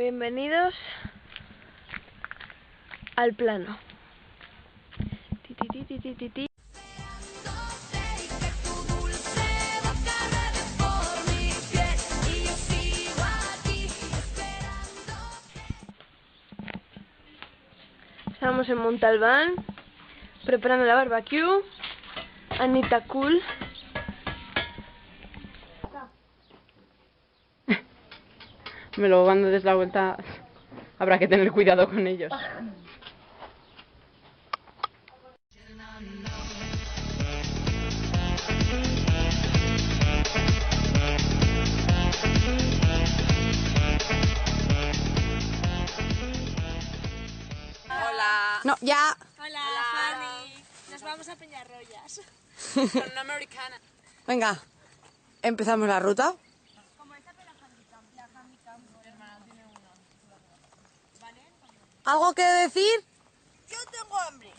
Bienvenidos al plano. Ti, ti, ti, ti, ti, ti, ti. Estamos en Montalbán preparando la barbecue. Anita Cool. Me lo van a dar la vuelta. Habrá que tener cuidado con ellos. Hola. No, ya. Hola, Fanny. Nos vamos a Peñarroyas. Con una americana. Venga, empezamos la ruta. Como esta, pero la handicap. Mi hermana tiene uno. ¿Vale? ¿Algo que decir? Yo tengo hambre.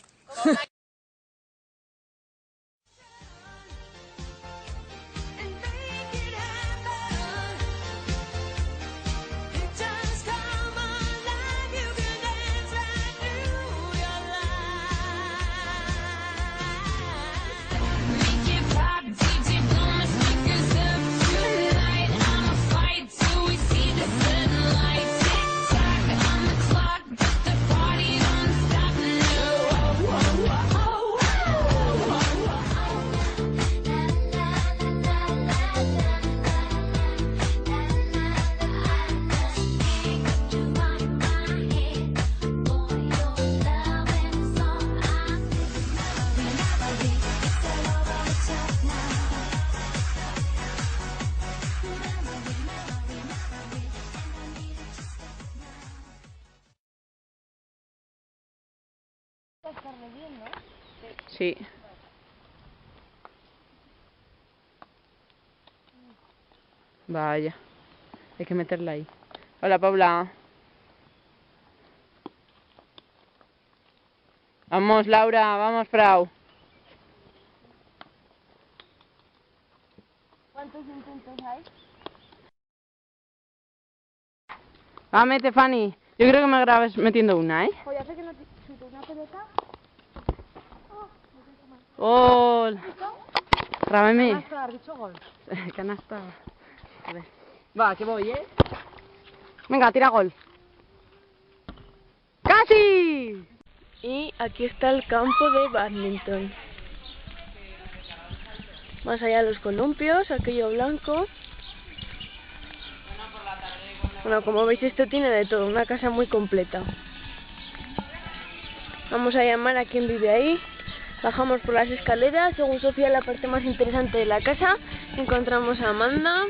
Sí. Vaya. Hay que meterla ahí. Hola, Paula. Vamos, Laura. Vamos, Frau. ¿Cuántos intentos hay? Va, mete, Fanny. Yo creo que me grabes metiendo una, ¿eh? Oye, hace que no te chute una pelota. ¡Gol! Grábame. Canasta, has dicho gol. Canasta. A ver. Va, que voy, ¿eh? Venga, tira gol. ¡Casi! Y aquí está el campo de bádminton. Más allá los columpios, aquello blanco. Bueno, como veis esto tiene de todo, una casa muy completa. Vamos a llamar a quien vive ahí. Bajamos por las escaleras, según Sofía la parte más interesante de la casa. Encontramos a Amanda,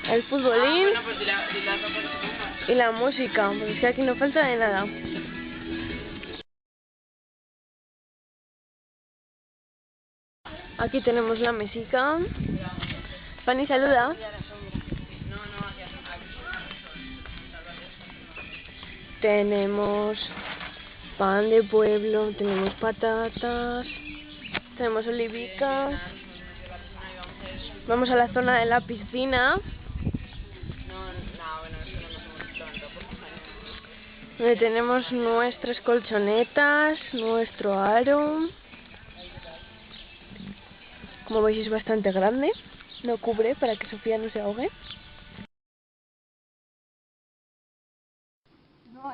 el futbolín y la música, porque es que aquí no falta de nada. Aquí tenemos la mesica. Fanny, saluda. Tenemos pan de pueblo, tenemos patatas, tenemos olivicas. Vamos a la zona de la piscina, donde tenemos nuestras colchonetas, nuestro aro. Como veis es bastante grande, lo cubre para que Sofía no se ahogue. No,